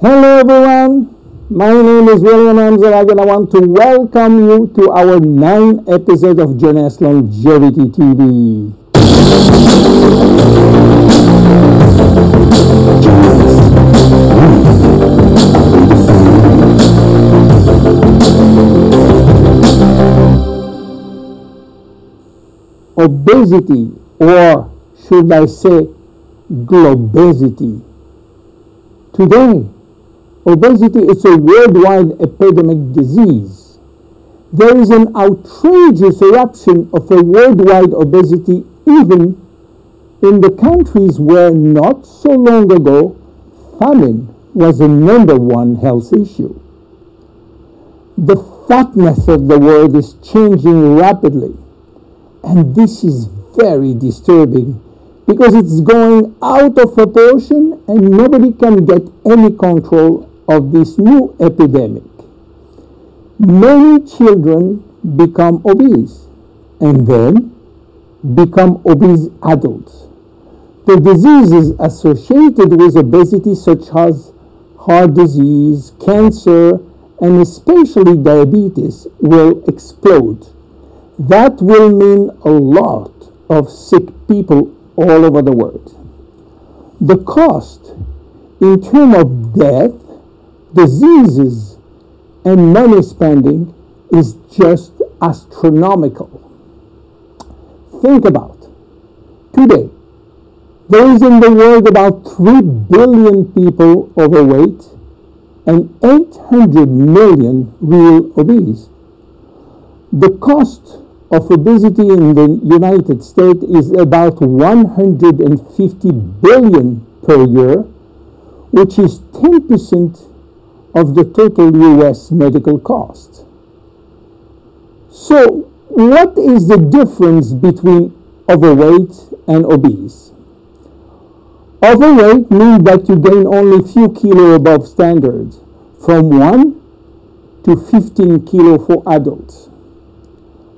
Hello everyone, my name is William Amzalag and I want to welcome you to our 9th episode of Jonas Longevity TV. Obesity, or should I say globesity. Today, obesity is a worldwide epidemic disease. There is an outrageous eruption of a worldwide obesity even in the countries where not so long ago famine was the number one health issue. The fatness of the world is changing rapidly, and this is very disturbing because it's going out of proportion and nobody can get any control of this new epidemic. Many children become obese and then become obese adults. The diseases associated with obesity, such as heart disease, cancer, and especially diabetes, will explode. That will mean a lot of sick people all over the world. The cost in terms of death, diseases, and money spending is just astronomical. Think about today. There is in the world about 3 billion people overweight and 800 million real obese. The cost of obesity in the United States is about 150 billion per year, which is 10% of the total US medical cost. So, what is the difference between overweight and obese? Overweight means that you gain only a few kilos above standard, from 1 to 15 kilos for adults.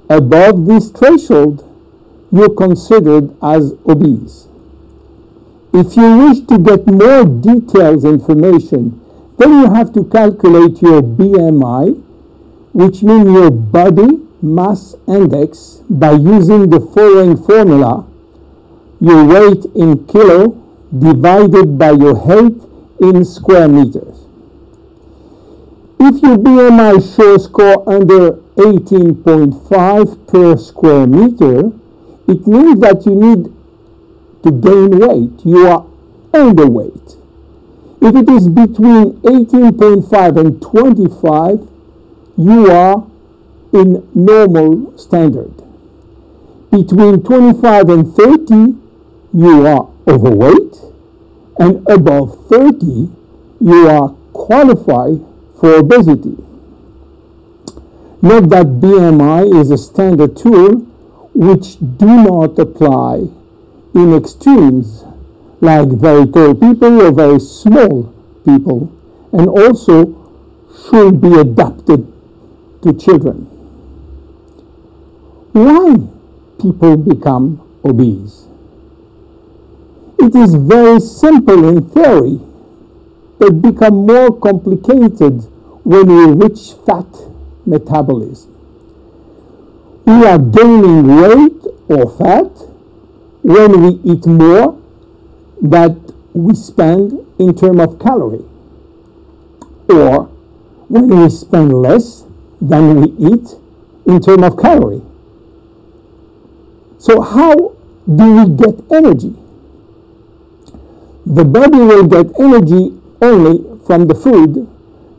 Above this threshold, you're considered as obese. If you wish to get more detailed information, then you have to calculate your BMI, which means your body mass index, by using the following formula: your weight in kilo divided by your height in square meters. If your BMI shows score under 18.5 per square meter, it means that you need to gain weight. You are underweight. If it is between 18.5 and 25, you are in normal standard. Between 25 and 30, you are overweight, and above 30, you are qualified for obesity. Note that BMI is a standard tool which do not apply in extremes like very tall people or very small people, and also should be adapted to children. Why people become obese? It is very simple in theory, but become more complicated when we reach fat metabolism. We are gaining weight or fat when we eat more that we spend in terms of calorie, or when we spend less than we eat in terms of calorie. So how do we get energy? The body will get energy only from the food,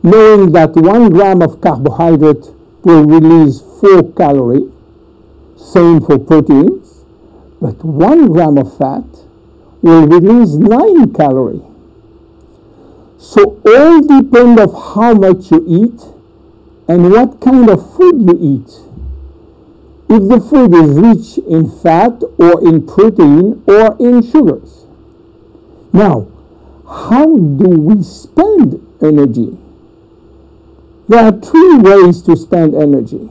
knowing that 1 gram of carbohydrate will release 4 calories, same for proteins, but 1 gram of fat will release 9 calories. So all depends on how much you eat and what kind of food you eat. If the food is rich in fat or in protein or in sugars. Now, how do we spend energy? There are 3 ways to spend energy.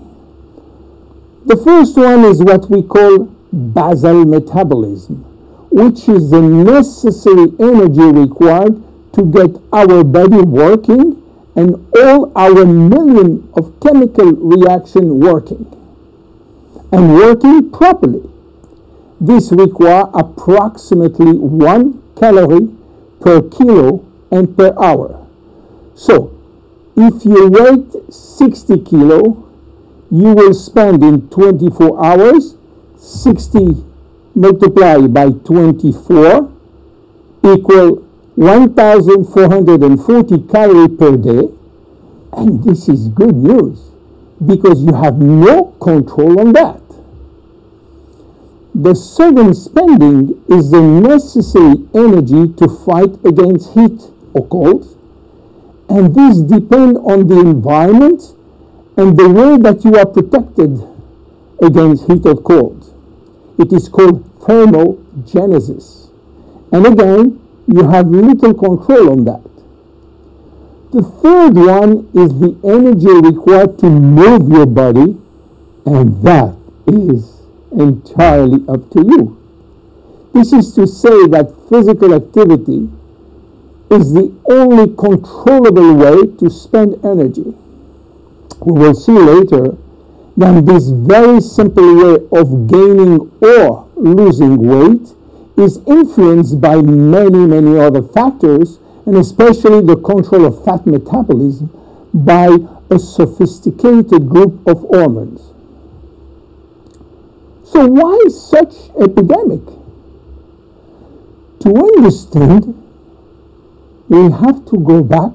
The first one is what we call basal metabolism, which is the necessary energy required to get our body working and all our million of chemical reaction working and working properly. This requires approximately 1 calorie per kilo and per hour. So, if you weigh 60 kilo, you will spend in 24 hours 60 multiplied by 24 equal 1,440 calories per day. And this is good news because you have no control on that. The second spending is the necessary energy to fight against heat or cold. And this depends on the environment and the way that you are protected against heat or cold. It is called thermogenesis. And again, you have little control on that. The third one is the energy required to move your body, and that is entirely up to you. This is to say that physical activity is the only controllable way to spend energy. We will see later that this very simple way of gaining or losing weight is influenced by many other factors, and especially the control of fat metabolism by a sophisticated group of hormones. So why such epidemic? To understand, we have to go back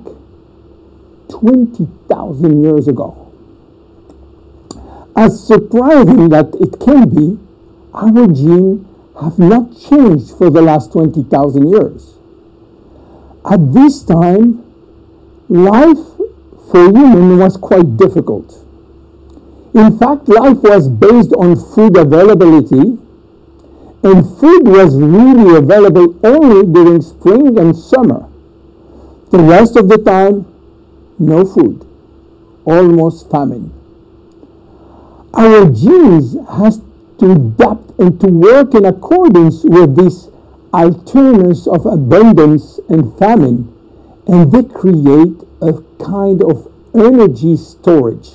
20,000 years ago. As surprising that it can be, our genes have not changed for the last 20,000 years. At this time, life for humans was quite difficult. In fact, life was based on food availability, and food was really available only during spring and summer. The rest of the time, no food, almost famine. Our genes has to adapt and to work in accordance with this alternance of abundance and famine, and they create a kind of energy storage.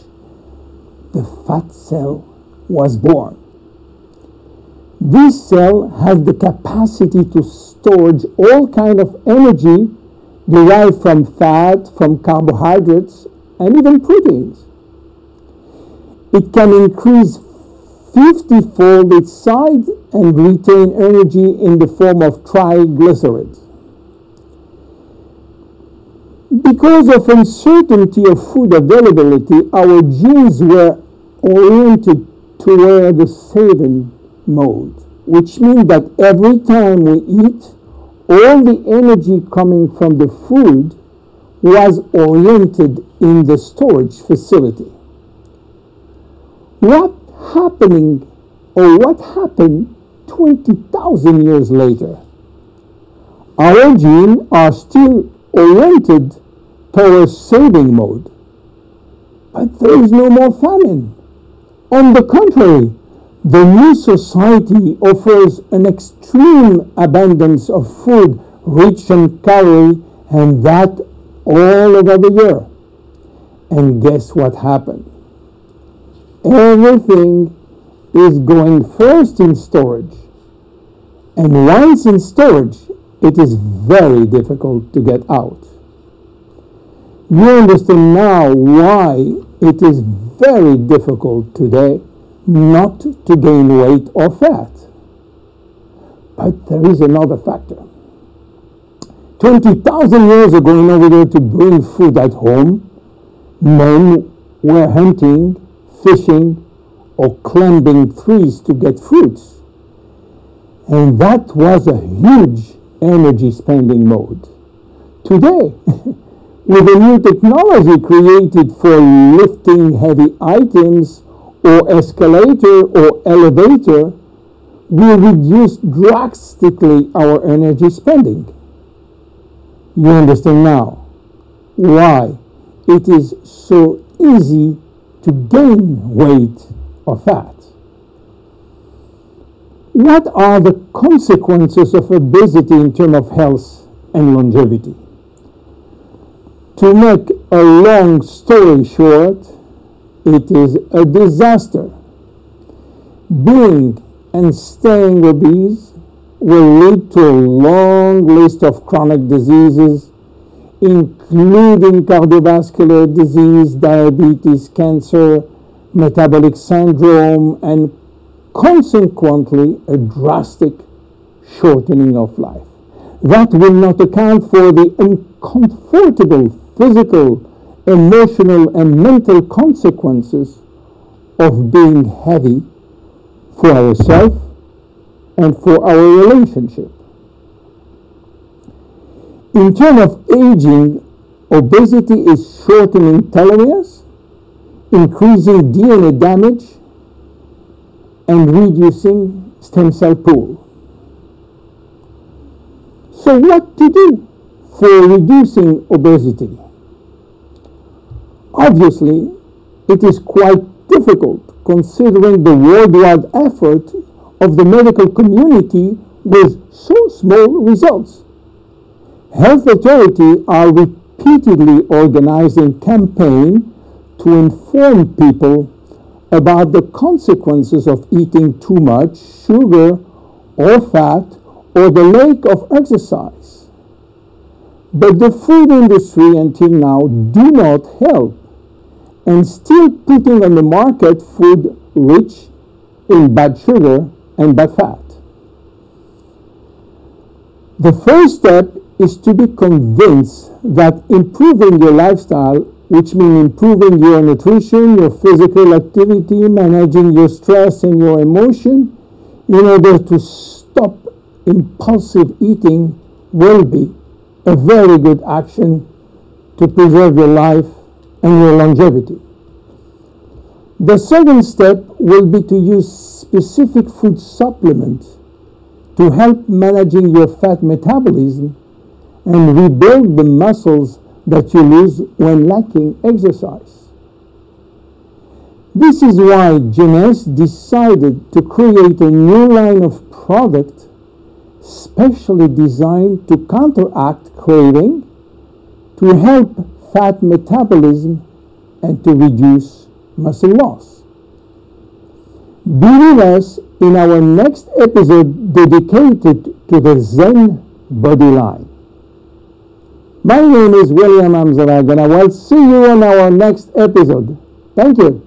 The fat cell was born. This cell has the capacity to store all kind of energy derived from fat, from carbohydrates, and even proteins. It can increase 50-fold its size and retain energy in the form of triglycerides. Because of uncertainty of food availability, our genes were oriented toward the saving mode, which means that every time we eat, all the energy coming from the food was oriented in the storage facility. What happened 20,000 years later? Our genes are still oriented towards saving mode, but there is no more famine. On the contrary, the new society offers an extreme abundance of food rich in calories, and that all over the year. And guess what happened? Everything is going first in storage. And once in storage, it is very difficult to get out. You understand now why it is very difficult today not to gain weight or fat. But there is another factor. 20,000 years ago, in order to bring food at home, men were hunting, fishing, or climbing trees to get fruits. And that was a huge energy spending mode. Today, with a new technology created for lifting heavy items or escalator or elevator, we reduce drastically our energy spending. You understand now why it is so easy to gain weight or fat. What are the consequences of obesity in terms of health and longevity? To make a long story short, it is a disaster. Being and staying obese will lead to a long list of chronic diseases, including cardiovascular disease, diabetes, cancer, metabolic syndrome, and consequently a drastic shortening of life. That will not account for the uncomfortable physical, emotional, and mental consequences of being heavy for ourselves and for our relationship. In terms of aging, obesity is shortening telomeres, increasing DNA damage, and reducing stem cell pool. So what to do for reducing obesity? Obviously, it is quite difficult considering the worldwide effort of the medical community with so small results. Health authorities are repeatedly organizing campaigns to inform people about the consequences of eating too much sugar or fat or the lack of exercise. But the food industry until now do not help and still putting on the market food rich in bad sugar and bad fat. The first step is to be convinced that improving your lifestyle, which means improving your nutrition, your physical activity, managing your stress and your emotion, in order to stop impulsive eating, will be a very good action to preserve your life and your longevity. The second step will be to use specific food supplements to help managing your fat metabolism and rebuild the muscles that you lose when lacking exercise. This is why Jeunesse decided to create a new line of product specially designed to counteract craving, to help fat metabolism, and to reduce muscle loss. Be with us in our next episode dedicated to the Zen Body line. My name is William Amzarag, and I will see you on our next episode. Thank you.